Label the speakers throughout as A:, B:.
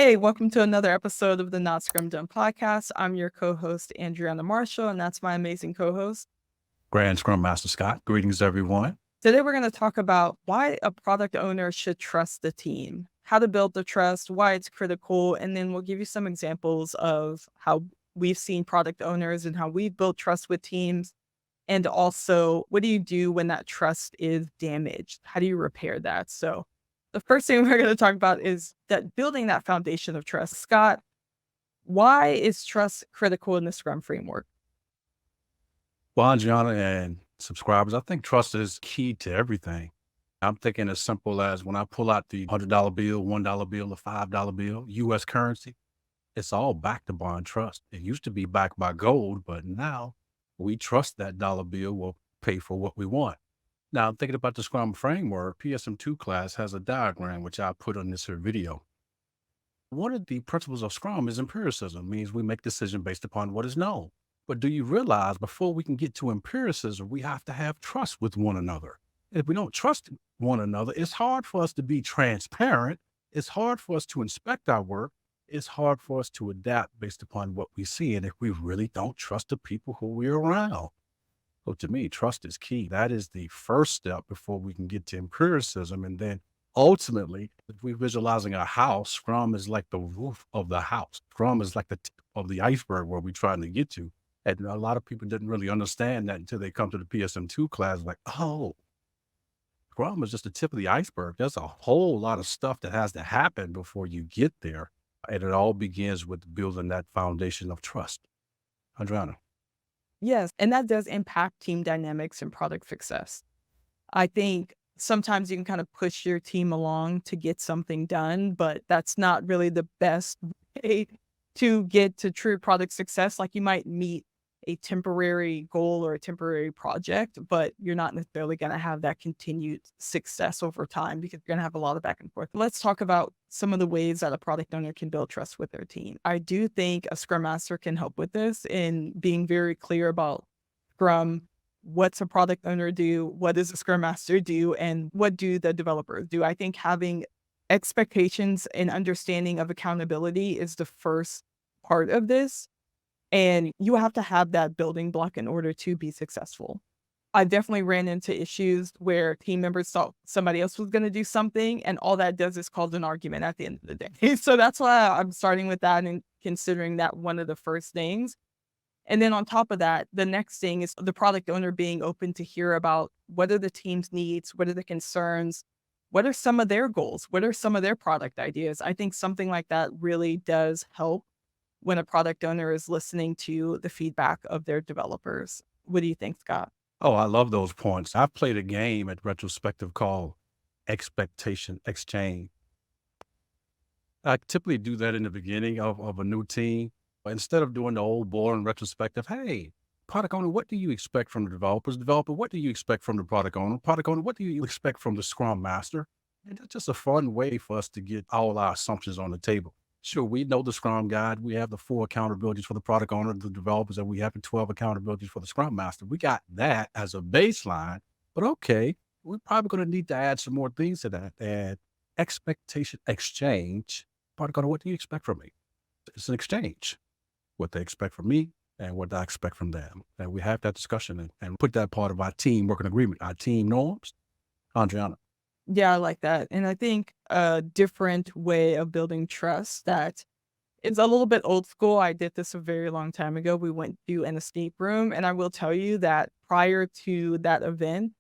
A: Hey, welcome to another episode of the Not Scrum Dumb podcast. I'm your co-host, Andreanna Marshall, and that's my amazing co-host.
B: Grand Scrum Master Scott. Greetings, everyone.
A: Today, we're going to talk about why a product owner should trust the team, how to build the trust, why it's critical, and then we'll give you some examples of how we've seen product owners and how we've built trust with teams. And also, what do you do when that trust is damaged? How do you repair that? So, the first thing we're going to talk about is that building that foundation of trust. Scott, why is trust critical in the Scrum framework?
B: Well, Andreanna and subscribers, I think trust is key to everything. I'm thinking as simple as when I pull out the $100 bill, $1 bill, the $5 bill, US currency, it's all backed upon trust. It used to be backed by gold, but now we trust that dollar bill will pay for what we want. Now, I'm thinking about the Scrum framework. PSM2 class has a diagram, which I put on this here video. One of the principles of Scrum is empiricism, means we make decisions based upon what is known. But do you realize before we can get to empiricism, we have to have trust with one another? If we don't trust one another, it's hard for us to be transparent. It's hard for us to inspect our work. It's hard for us to adapt based upon what we see. And if we really don't trust the people who we're around. So to me, trust is key. That is the first step before we can get to empiricism. And then ultimately, if we're visualizing a house, Scrum is like the roof of the house. Scrum is like the tip of the iceberg where we're trying to get to. And a lot of people didn't really understand that until they come to the PSM2 class, like, oh, Scrum is just the tip of the iceberg. There's a whole lot of stuff that has to happen before you get there. And it all begins with building that foundation of trust. Andriana.
A: Yes, and that does impact team dynamics and product success. I think sometimes you can kind of push your team along to get something done, but that's not really the best way to get to true product success. Like you might meet a temporary goal or a temporary project, but you're not necessarily going to have that continued success over time because you're going to have a lot of back and forth. Let's talk about some of the ways that a product owner can build trust with their team. I do think a Scrum Master can help with this in being very clear about Scrum. What's a product owner do? What does a Scrum Master do? And what do the developers do? I think having expectations and understanding of accountability is the first part of this. And you have to have that building block in order to be successful. I definitely ran into issues where team members thought somebody else was going to do something, and all that does is cause an argument at the end of the day. So that's why I'm starting with that and considering that one of the first things. And then on top of that, the next thing is the product owner being open to hear about what are the team's needs, what are the concerns, what are some of their goals, what are some of their product ideas. I think something like that really does help when a product owner is listening to the feedback of their developers. What do you think, Scott?
B: Oh, I love those points. I've played a game at retrospective called Expectation Exchange. I typically do that in the beginning of a new team. Instead of doing the old boring retrospective, hey, product owner, what do you expect from the developers? Developer, what do you expect from the product owner? Product owner, what do you expect from the Scrum Master? And that's just a fun way for us to get all our assumptions on the table. Sure, we know the Scrum Guide. We have the 4 accountabilities for the product owner, the developers, and we have the 12 accountabilities for the Scrum Master. We got that as a baseline, but okay, we're probably going to need to add some more things to that. And expectation exchange. Product owner, what do you expect from me? It's an exchange. What they expect from me and what I expect from them. And we have that discussion and put that part of our team working agreement, our team norms. Andriana.
A: Yeah, I like that. And I think a different way of building trust that is a little bit old school. I did this a very long time ago. We went to an escape room, and I will tell you that prior to that event,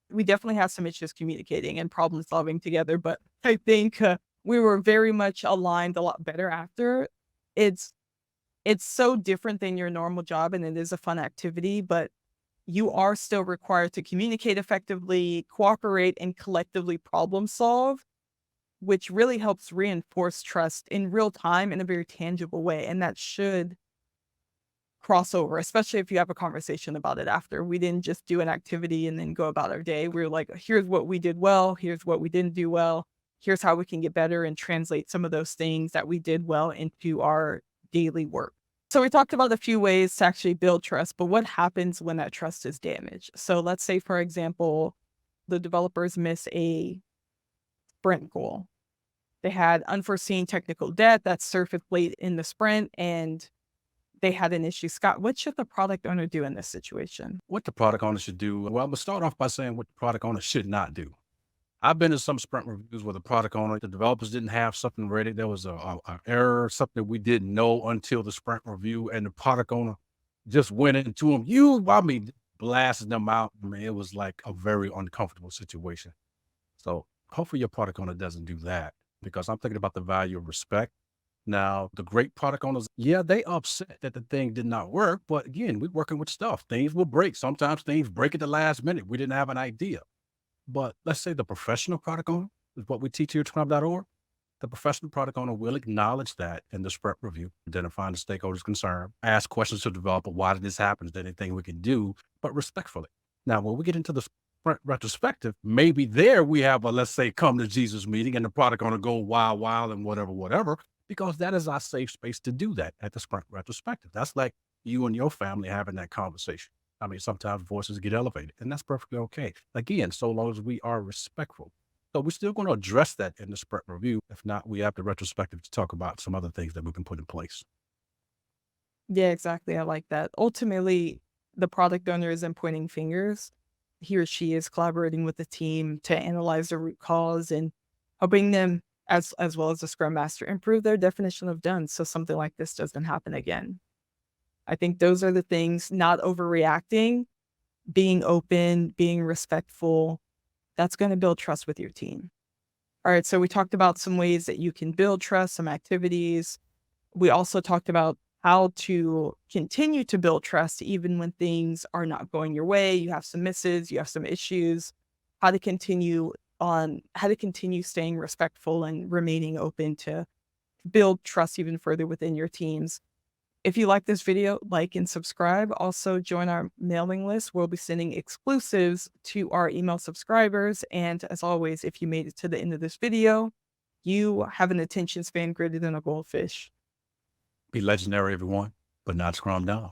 A: we definitely had some issues communicating and problem solving together. But I think we were very much aligned a lot better after. It's it's so different than your normal job, and it is a fun activity, but you are still required to communicate effectively, cooperate, and collectively problem solve, which really helps reinforce trust in real time in a very tangible way. And that should cross over, especially if you have a conversation about it after. We didn't just do an activity and then go about our day. We are like, here's what we did well, here's what we didn't do well, here's how we can get better and translate some of those things that we did well into our daily work. So we talked about a few ways to actually build trust, but what happens when that trust is damaged? So let's say, for example, the developers miss a sprint goal. They had unforeseen technical debt that surfaced late in the sprint, and they had an issue. Scott, what should the product owner do in this situation?
B: What the product owner should do? Well, I'm gonna start off by saying what the product owner should not do. I've been in some sprint reviews where the product owner, the developers didn't have something ready. There was a error, something we didn't know until the sprint review, and the product owner just went into them. I mean, blasting them out. I mean, it was like a very uncomfortable situation. So hopefully your product owner doesn't do that because I'm thinking about the value of respect. Now, the great product owners, yeah, they upset that the thing did not work. But again, we're working with stuff. Things will break. Sometimes things break at the last minute. We didn't have an idea. But let's say the professional product owner is what we teach here at scrum.org. The professional product owner will acknowledge that in the sprint review, identifying the stakeholders concerned, ask questions to the developer, why did this happen? Is there anything we can do? But respectfully. Now, when we get into the sprint retrospective, maybe there we have a, let's say, come to Jesus meeting and the product owner go wild, wild and whatever, because that is our safe space to do that at the sprint retrospective. That's like you and your family having that conversation. I mean, sometimes voices get elevated, and that's perfectly okay. Again, so long as we are respectful. So we're still going to address that in the sprint review. If not, we have the retrospective to talk about some other things that we can put in place.
A: Yeah, exactly. I like that. Ultimately, the product owner isn't pointing fingers. He or she is collaborating with the team to analyze the root cause and helping them, as well as the Scrum Master, improve their definition of done so something like this doesn't happen again. I think those are the things, not overreacting, being open, being respectful. That's going to build trust with your team. All right. So we talked about some ways that you can build trust, some activities. We also talked about how to continue to build trust even when things are not going your way. You have some misses, you have some issues, how to continue staying respectful and remaining open to build trust even further within your teams. If you like this video, like and subscribe. Also, join our mailing list. We'll be sending exclusives to our email subscribers. And as always, if you made it to the end of this video, you have an attention span greater than a goldfish.
B: Be legendary, everyone, but not Scrum Dumb.